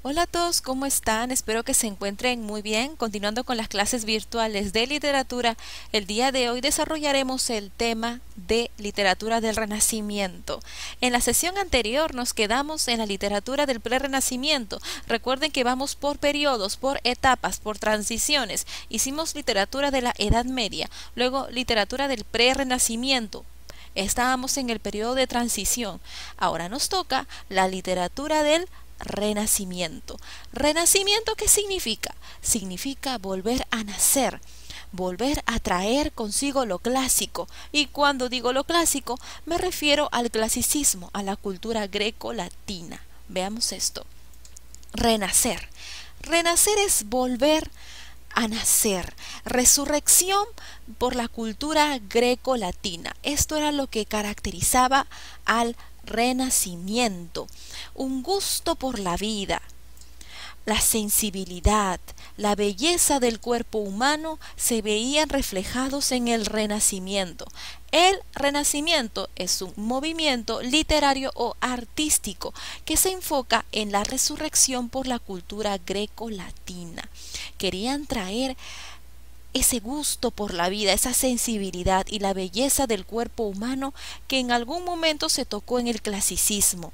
Hola a todos, ¿cómo están? Espero que se encuentren muy bien. Continuando con las clases virtuales de literatura, el día de hoy desarrollaremos el tema de literatura del Renacimiento. En la sesión anterior nos quedamos en la literatura del Prerrenacimiento. Recuerden que vamos por periodos, por etapas, por transiciones. Hicimos literatura de la Edad Media, luego literatura del Prerrenacimiento. Estábamos en el periodo de transición. Ahora nos toca la literatura del Renacimiento. ¿Renacimiento qué significa? Significa volver a nacer, volver a traer consigo lo clásico. Y cuando digo lo clásico, me refiero al clasicismo, a la cultura greco-latina. Veamos esto. Renacer. Renacer es volver a nacer. Resurrección por la cultura greco-latina. Esto era lo que caracterizaba al Renacimiento. Un gusto por la vida, la sensibilidad, la belleza del cuerpo humano se veían reflejados en el Renacimiento. El Renacimiento es un movimiento literario o artístico que se enfoca en la resurrección por la cultura greco-latina. Querían traer ese gusto por la vida, esa sensibilidad y la belleza del cuerpo humano que en algún momento se tocó en el clasicismo.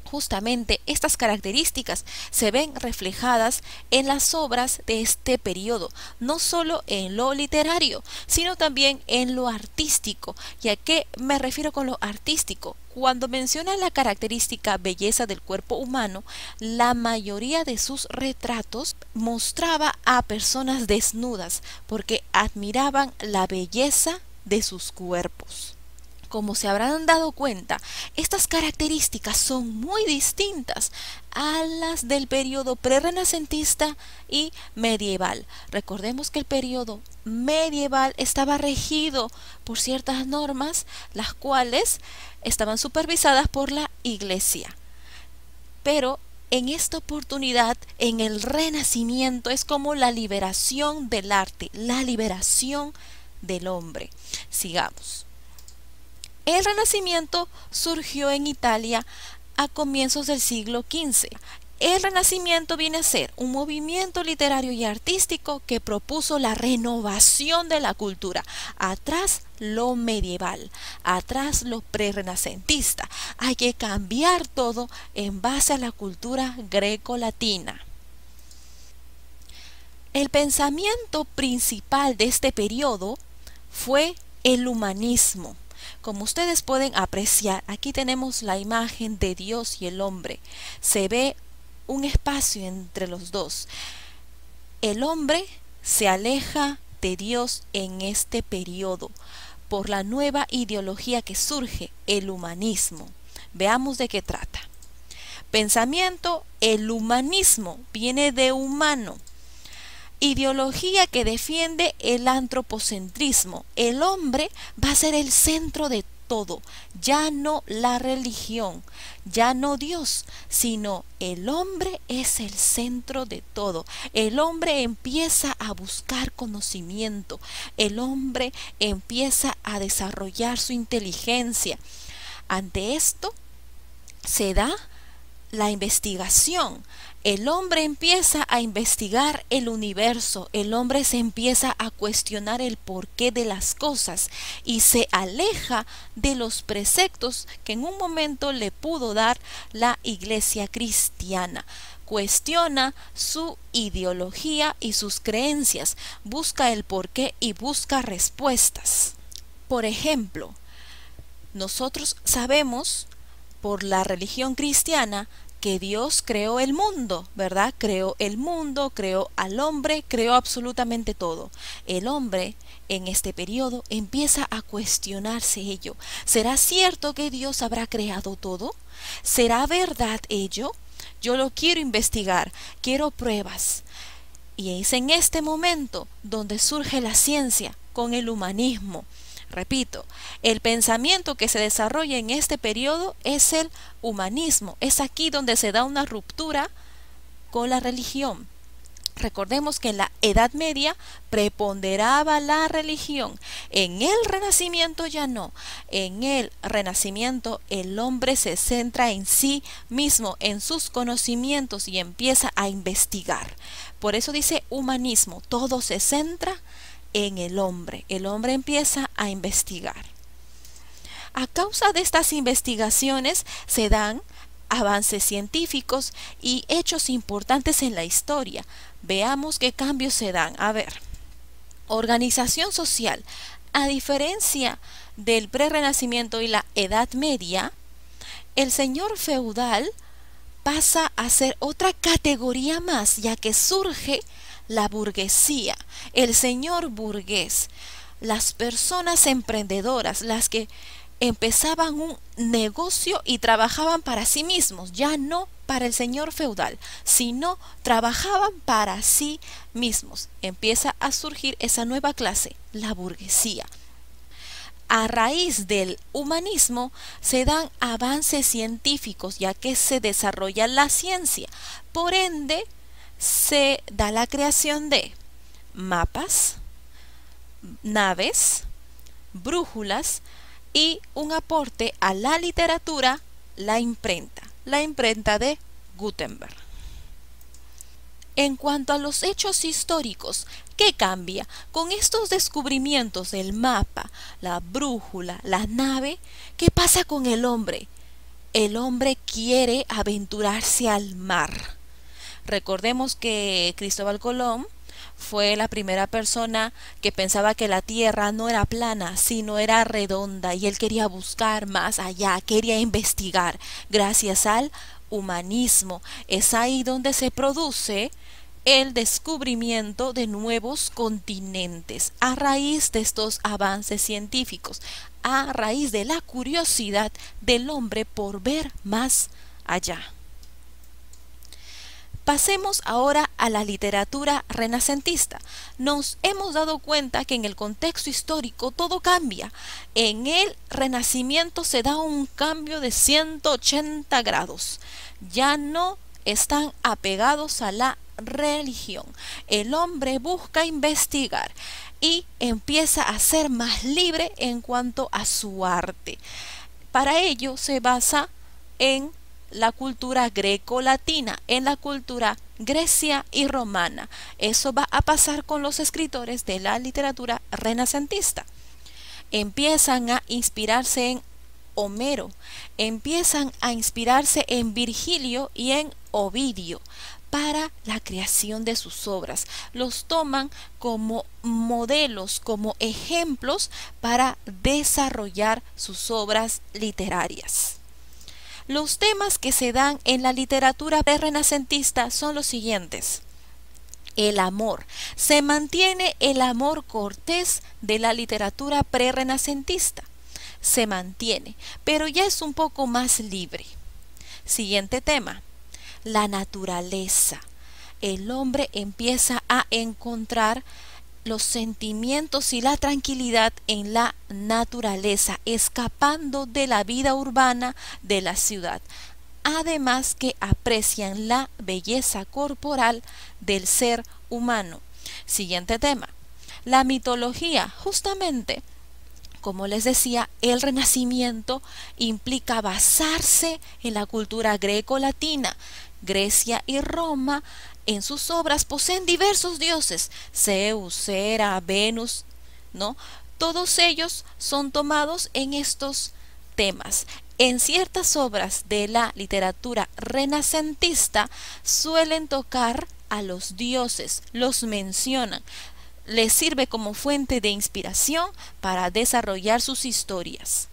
Justamente estas características se ven reflejadas en las obras de este periodo, no solo en lo literario, sino también en lo artístico. ¿Y a qué me refiero con lo artístico? Cuando menciona la característica belleza del cuerpo humano, la mayoría de sus retratos mostraba a personas desnudas porque admiraban la belleza de sus cuerpos. Como se habrán dado cuenta, estas características son muy distintas a las del periodo prerrenacentista y medieval. Recordemos que el periodo medieval estaba regido por ciertas normas, las cuales estaban supervisadas por la Iglesia. Pero en esta oportunidad, en el Renacimiento, es como la liberación del arte, la liberación del hombre. Sigamos. El Renacimiento surgió en Italia a comienzos del siglo XV. El Renacimiento viene a ser un movimiento literario y artístico que propuso la renovación de la cultura. Atrás lo medieval, atrás lo prerrenacentista. Hay que cambiar todo en base a la cultura greco-latina. El pensamiento principal de este periodo fue el humanismo. Como ustedes pueden apreciar, aquí tenemos la imagen de Dios y el hombre. Se ve un espacio entre los dos. El hombre se aleja de Dios en este periodo por la nueva ideología que surge, el humanismo. Veamos de qué trata. Pensamiento, el humanismo viene de humano. Ideología que defiende el antropocentrismo. El hombre va a ser el centro de todo, ya no la religión, ya no Dios, sino el hombre es el centro de todo. El hombre empieza a buscar conocimiento, el hombre empieza a desarrollar su inteligencia. Ante esto se da la investigación. El hombre empieza a investigar el universo, el hombre se empieza a cuestionar el porqué de las cosas y se aleja de los preceptos que en un momento le pudo dar la Iglesia cristiana. Cuestiona su ideología y sus creencias, busca el porqué y busca respuestas. Por ejemplo, nosotros sabemos por la religión cristiana que Dios creó el mundo, ¿verdad? Creó el mundo, creó al hombre, creó absolutamente todo. El hombre en este periodo empieza a cuestionarse ello. ¿Será cierto que Dios habrá creado todo? ¿Será verdad ello? Yo lo quiero investigar, quiero pruebas. Y es en este momento donde surge la ciencia con el humanismo. Repito, el pensamiento que se desarrolla en este periodo es el humanismo. Es aquí donde se da una ruptura con la religión. Recordemos que en la Edad Media preponderaba la religión. En el Renacimiento ya no. En el Renacimiento el hombre se centra en sí mismo, en sus conocimientos y empieza a investigar. Por eso dice humanismo, todo se centra en el hombre. El hombre empieza a investigar. A causa de estas investigaciones se dan avances científicos y hechos importantes en la historia. Veamos qué cambios se dan. A ver, organización social. A diferencia del prerrenacimiento y la Edad Media, el señor feudal pasa a ser otra categoría más, ya que surge la burguesía, el señor burgués, las personas emprendedoras, las que empezaban un negocio y trabajaban para sí mismos, ya no para el señor feudal, sino trabajaban para sí mismos. Empieza a surgir esa nueva clase, la burguesía. A raíz del humanismo se dan avances científicos, ya que se desarrolla la ciencia. Por ende, se da la creación de mapas, naves, brújulas y un aporte a la literatura, la imprenta de Gutenberg. En cuanto a los hechos históricos, ¿qué cambia? Con estos descubrimientos del mapa, la brújula, la nave, ¿qué pasa con el hombre? El hombre quiere aventurarse al mar. Recordemos que Cristóbal Colón fue la primera persona que pensaba que la tierra no era plana, sino era redonda, y él quería buscar más allá, quería investigar. Gracias al humanismo es ahí donde se produce el descubrimiento de nuevos continentes a raíz de estos avances científicos, a raíz de la curiosidad del hombre por ver más allá. Pasemos ahora a la literatura renacentista. Nos hemos dado cuenta que en el contexto histórico todo cambia. En el Renacimiento se da un cambio de 180 grados. Ya no están apegados a la religión. El hombre busca investigar y empieza a ser más libre en cuanto a su arte. Para ello se basa en la cultura greco-latina, en la cultura grecia y romana. Eso va a pasar con los escritores de la literatura renacentista. Empiezan a inspirarse en Homero, empiezan a inspirarse en Virgilio y en Ovidio para la creación de sus obras. Los toman como modelos, como ejemplos para desarrollar sus obras literarias. Los temas que se dan en la literatura renacentista son los siguientes. El amor. Se mantiene el amor cortés de la literatura prerrenacentista. Se mantiene, pero ya es un poco más libre. Siguiente tema. La naturaleza. El hombre empieza a encontrar los sentimientos y la tranquilidad en la naturaleza, escapando de la vida urbana de la ciudad. Además que aprecian la belleza corporal del ser humano. Siguiente tema. La mitología. Justamente, como les decía, el Renacimiento implica basarse en la cultura greco-latina. Grecia y Roma en sus obras poseen diversos dioses, Zeus, Hera, Venus, ¿no? Todos ellos son tomados en estos temas. En ciertas obras de la literatura renacentista suelen tocar a los dioses, los mencionan, les sirve como fuente de inspiración para desarrollar sus historias.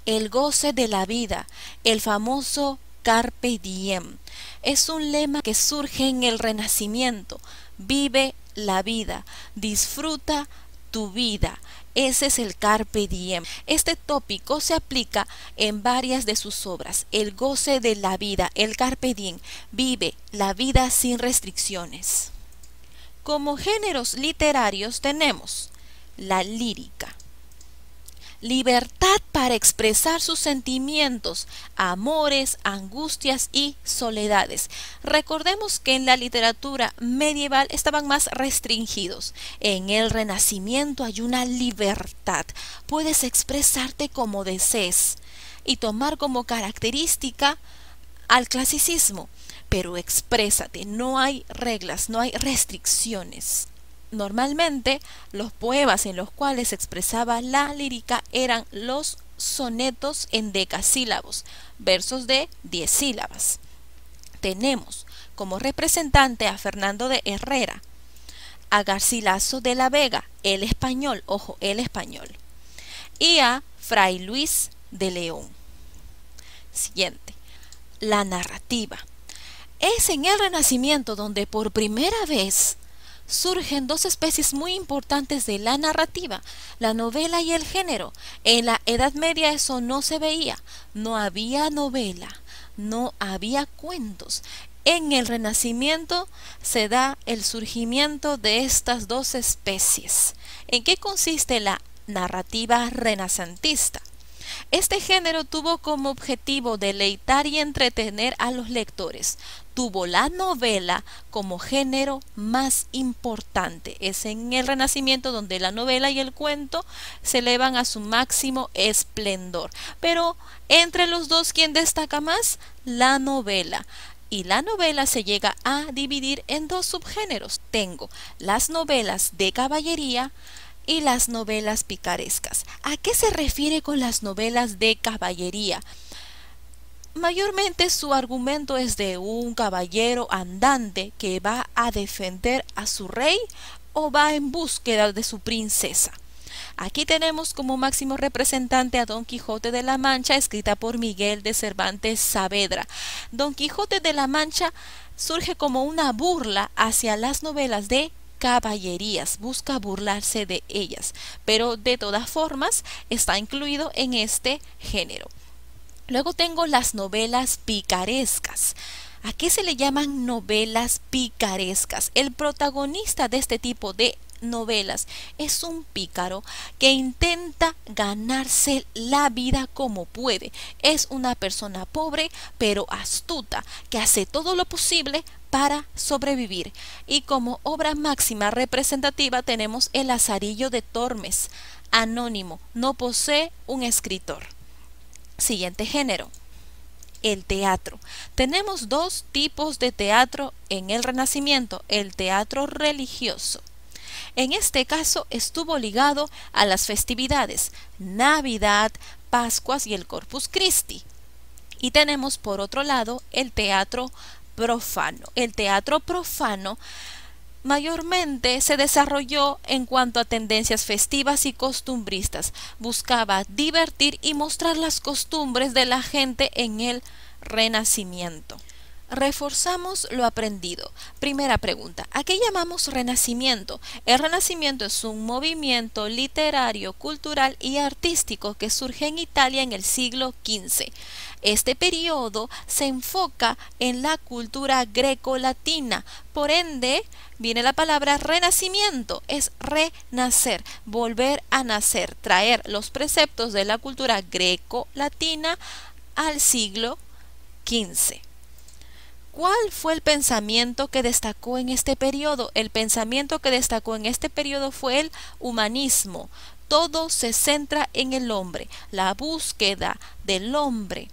El goce de la vida, el famoso Carpe Diem, es un lema que surge en el Renacimiento. Vive la vida, disfruta tu vida. Ese es el Carpe Diem. Este tópico se aplica en varias de sus obras. El goce de la vida, el Carpe Diem, vive la vida sin restricciones. Como géneros literarios tenemos la lírica. libertad para expresar sus sentimientos, amores, angustias y soledades. Recordemos que en la literatura medieval estaban más restringidos. En el Renacimiento hay una libertad. Puedes expresarte como desees y tomar como característica al clasicismo, pero exprésate, no hay reglas, no hay restricciones. Normalmente los poemas en los cuales se expresaba la lírica eran los sonetos en decasílabos, versos de 10 sílabas. Tenemos como representante a Fernando de Herrera, a Garcilaso de la Vega, el español, ojo, el español, y a Fray Luis de León. Siguiente, la narrativa. Es en el Renacimiento donde por primera vez surgen dos especies muy importantes de la narrativa, la novela y el género. En la Edad Media eso no se veía, no había novela, no había cuentos. En el Renacimiento se da el surgimiento de estas dos especies. ¿En qué consiste la narrativa renacentista? Este género tuvo como objetivo deleitar y entretener a los lectores. Tuvo la novela como género más importante. Es en el Renacimiento donde la novela y el cuento se elevan a su máximo esplendor. Pero entre los dos, ¿quién destaca más? La novela. Y la novela se llega a dividir en dos subgéneros. Tengo las novelas de caballería y las novelas picarescas. ¿A qué se refiere con las novelas de caballería? Mayormente su argumento es de un caballero andante que va a defender a su rey o va en búsqueda de su princesa. Aquí tenemos como máximo representante a Don Quijote de la Mancha, escrita por Miguel de Cervantes Saavedra. Don Quijote de la Mancha surge como una burla hacia las novelas de caballerías, busca burlarse de ellas, pero de todas formas está incluido en este género. Luego tengo las novelas picarescas. ¿A qué se le llaman novelas picarescas? El protagonista de este tipo de novelas es un pícaro que intenta ganarse la vida como puede. Es una persona pobre pero astuta que hace todo lo posible para sobrevivir. Y como obra máxima representativa tenemos El Lazarillo de Tormes, anónimo, no posee un escritor. Siguiente género, el teatro. Tenemos dos tipos de teatro en el Renacimiento: el teatro religioso. En este caso estuvo ligado a las festividades, Navidad, Pascuas y el Corpus Christi. Y tenemos por otro lado el teatro profano. El teatro profano mayormente se desarrolló en cuanto a tendencias festivas y costumbristas. Buscaba divertir y mostrar las costumbres de la gente en el Renacimiento. Reforzamos lo aprendido. Primera pregunta, ¿a qué llamamos Renacimiento? El Renacimiento es un movimiento literario, cultural y artístico que surge en Italia en el siglo XV. Este periodo se enfoca en la cultura greco-latina, por ende viene la palabra renacimiento, es renacer, volver a nacer, traer los preceptos de la cultura greco-latina al siglo XV. ¿Cuál fue el pensamiento que destacó en este periodo? El pensamiento que destacó en este periodo fue el humanismo. Todo se centra en el hombre, la búsqueda del hombre.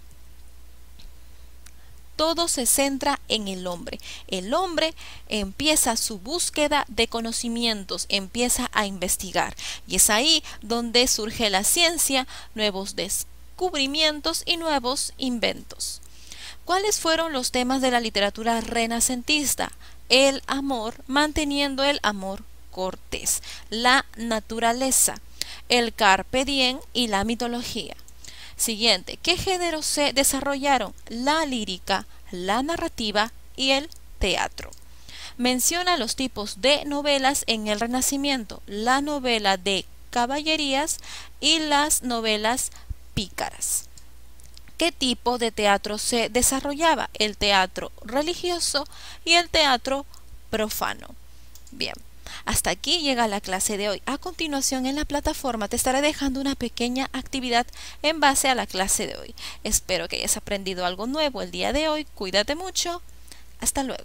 Todo se centra en el hombre. El hombre empieza su búsqueda de conocimientos, empieza a investigar. Y es ahí donde surge la ciencia, nuevos descubrimientos y nuevos inventos. ¿Cuáles fueron los temas de la literatura renacentista? El amor, manteniendo el amor cortés, la naturaleza, el carpe diem y la mitología. Siguiente, ¿qué géneros se desarrollaron? La lírica, la narrativa y el teatro. Menciona los tipos de novelas en el Renacimiento: la novela de caballerías y las novelas pícaras. ¿Qué tipo de teatro se desarrollaba? El teatro religioso y el teatro profano. Bien, Hasta aquí llega la clase de hoy. A continuación en la plataforma te estaré dejando una pequeña actividad en base a la clase de hoy. Espero que hayas aprendido algo nuevo el día de hoy. Cuídate mucho. Hasta luego.